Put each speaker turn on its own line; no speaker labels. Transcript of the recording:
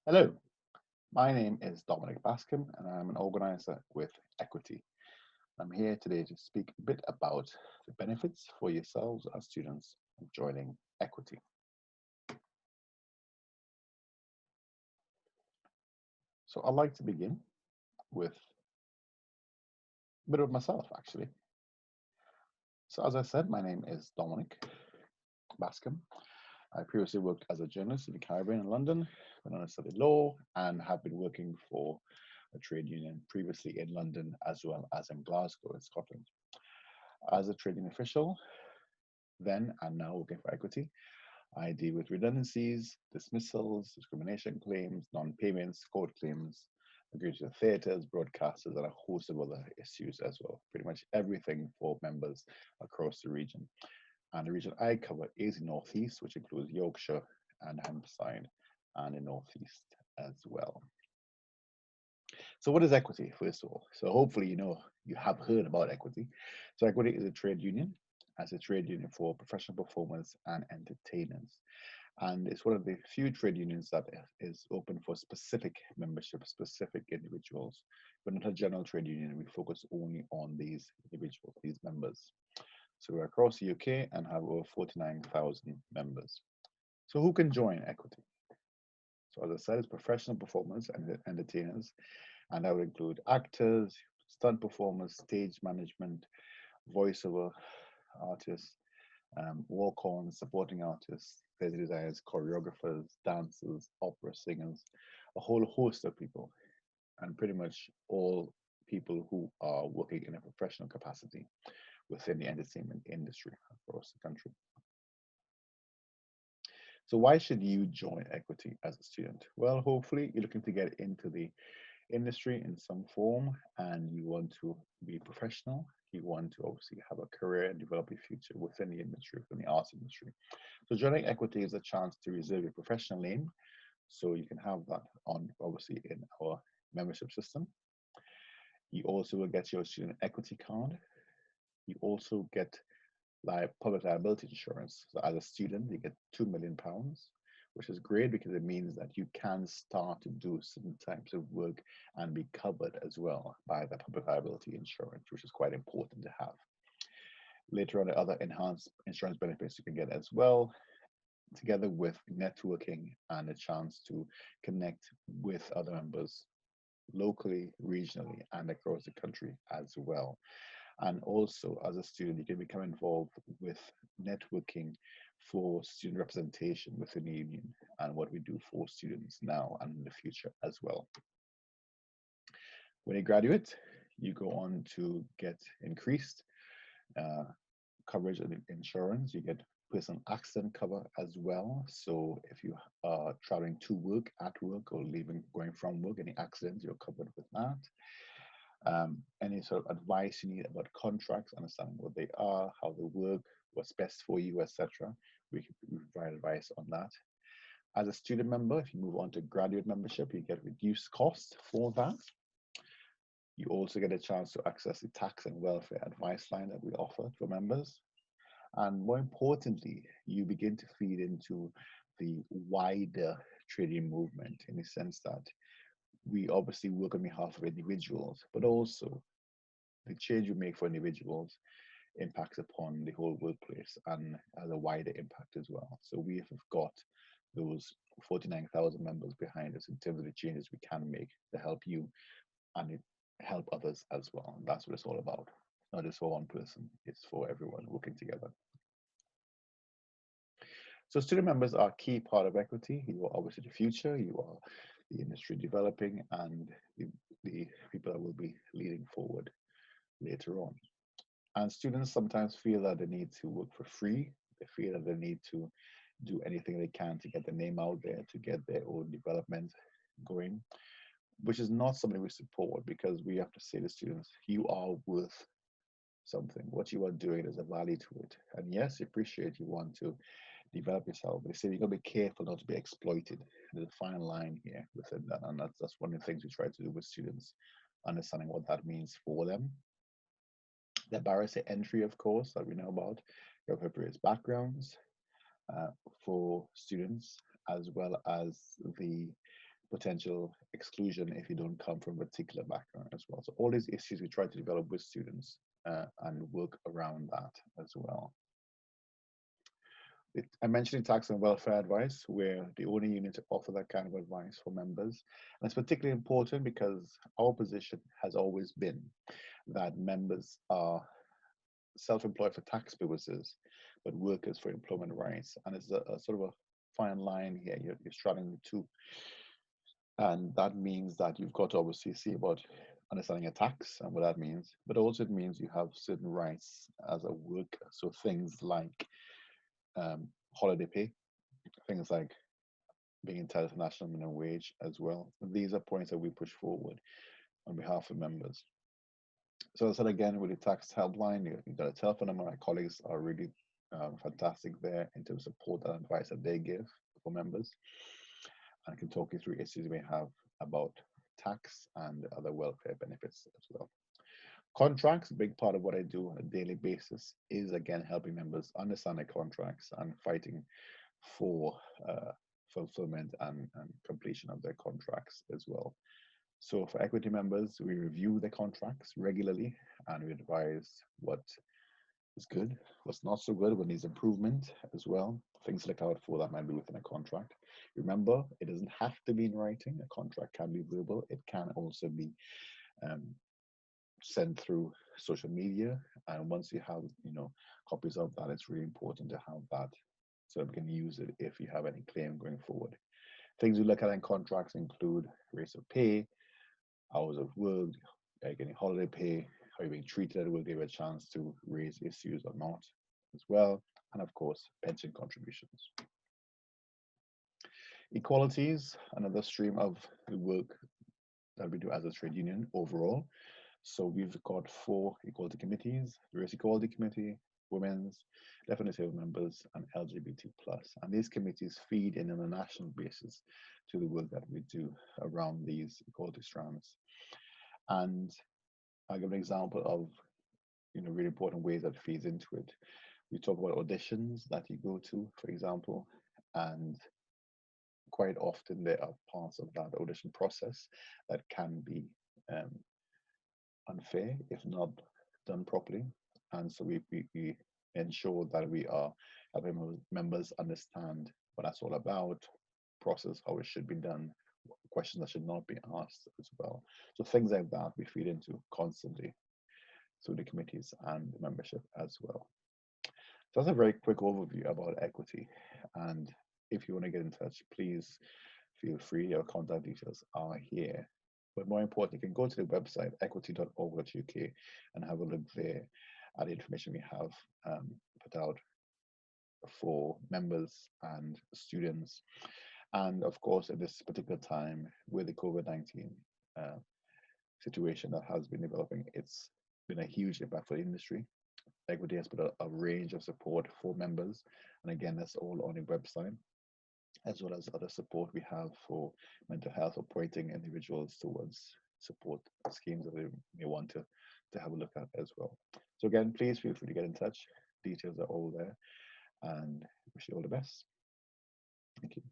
Hello, my name is Dominic Bascombe and I'm an organizer with Equity. I'm here today to speak a bit about the benefits for yourselves as students of joining Equity. So I'd like to begin with a bit of myself actually. So as I said, my name is Dominic Bascombe. I previously worked as a journalist in the Caribbean in London, went on to study law and have been working for a trade union previously in London as well as in Glasgow in Scotland. As a trade union official, then and now working for Equity, I deal with redundancies, dismissals, discrimination claims, non-payments, court claims, agreed to theatres, broadcasters, and a host of other issues as well. Pretty much everything for members across the region. And the region I cover is the Northeast, which includes Yorkshire and Hampshire and the Northeast as well. So what is Equity, first of all? So hopefully you have heard about Equity. So Equity is a trade union, as a trade union for professional performers and entertainers. And it's one of the few trade unions that is open for specific membership, specific individuals. We're not a general trade union, we focus only on these individuals, these members. So we're across the UK and have over 49,000 members. So who can join Equity? So as I said, it's professional performers and entertainers, and that would include actors, stunt performers, stage management, voiceover artists, walk-ons, supporting artists, theatre designers, choreographers, dancers, opera singers, a whole host of people, and pretty much all people who are working in a professional capacity within the entertainment industry across the country. So why should you join Equity as a student? Well, hopefully you're looking to get into the industry in some form and you want to be professional. You want to obviously have a career and develop a future within the industry, within the arts industry. So joining Equity is a chance to reserve your professional name. So you can have that on obviously in our membership system. You also will get your student equity card. You also get public liability insurance. So as a student, you get £2 million, which is great because it means that you can start to do certain types of work and be covered as well by the public liability insurance, which is quite important to have. Later on, the other enhanced insurance benefits you can get as well, together with networking and a chance to connect with other members locally, regionally, and across the country as well. And also, as a student, you can become involved with networking for student representation within the union and what we do for students now and in the future as well. When you graduate, you go on to get increased uh, coverage of insurance. You get personal accident cover as well. So if you are traveling to work, at work, or leaving, going from work, any accidents, you're covered with that. Any sort of advice you need about contracts, understanding what they are, how they work, what's best for you, etc. We can provide advice on that. As a student member, if you move on to graduate membership, you get reduced cost for that. You also get a chance to access the tax and welfare advice line that we offer for members. And more importantly, you begin to feed into the wider trading movement in the sense that we obviously work on behalf of individuals, but also the change we make for individuals impacts upon the whole workplace and has a wider impact as well. So we have got those 49,000 members behind us in terms of the changes we can make to help you and help others as well. And that's what it's all about. Not just for one person, it's for everyone working together. So student members are a key part of Equity. You are obviously the future, you are the industry developing and the people that will be leading forward later on. And students sometimes feel that they need to work for free. They feel that they need to do anything they can to get their name out there, to get their own development going, which is not something we support because we have to say to students, you are worth something. What you are doing, there's a value to it. And yes, appreciate you want to develop yourself. But they say you got to be careful not to be exploited. There's a fine line here within that. And that's one of the things we try to do with students, understanding what that means for them. The barriers to entry, of course, that we know about, your various backgrounds for students, as well as the potential exclusion if you don't come from a particular background as well. So all these issues we try to develop with students and work around that as well. I mentioned tax and welfare advice. We're the only unit to offer that kind of advice for members. And it's particularly important because our position has always been that members are self-employed for tax purposes, but workers for employment rights. And it's a sort of a fine line here. You're straddling the two. And that means that you've got to obviously see about understanding a tax and what that means, but also it means you have certain rights as a worker. So things like holiday pay, things like being entitled to national minimum wage as well. These are points that we push forward on behalf of members. So as I said again, with the tax helpline, you've got a telephone number. My colleagues are really fantastic there in terms of support and advice that they give for members. And I can talk you through issues we have about tax and other welfare benefits as well. Contracts, a big part of what I do on a daily basis, is again helping members understand their contracts and fighting for fulfillment and completion of their contracts as well. So for equity members, we review the contracts regularly and we advise what is good, what's not so good, what needs improvement as well. Things to look out for that might be within a contract. Remember, it doesn't have to be in writing. A contract can be verbal. It can also be um, sent through social media. And once you have, copies of that, it's really important to have that so we can use it if you have any claim going forward. Things we look at in contracts include rates of pay, hours of work, getting holiday pay, how you're being treated, will give a chance to raise issues or not as well, and of course, pension contributions. Equalities, another stream of the work that we do as a trade union overall. So we've got 4 equality committees: the Race Equality Committee, Women's, Definitely Disabled Members, and LGBT plus. And these committees feed in on a national basis to the work that we do around these equality strands. And I'll give an example of really important ways that feeds into it. We talk about auditions that you go to, for example, and quite often there are parts of that audition process that can be um, unfair if not done properly. And so we ensure that we are helping members understand what that's all about, process, how it should be done, questions that should not be asked as well. So things like that we feed into constantly through the committees and the membership as well. So that's a very quick overview about equity. And if you want to get in touch, please feel free. Our contact details are here. But more importantly, you can go to the website equity.org.uk and have a look there at the information we have put out for members and students. And of course, at this particular time with the COVID-19 situation that has been developing, it's been a huge impact for the industry. Equity has put a range of support for members. And again, that's all on the website, as well as other support we have for mental health or pointing individuals towards support schemes that they may want to have a look at as well. So again, please feel free to get in touch. Details are all there, and wish you all the best. Thank you.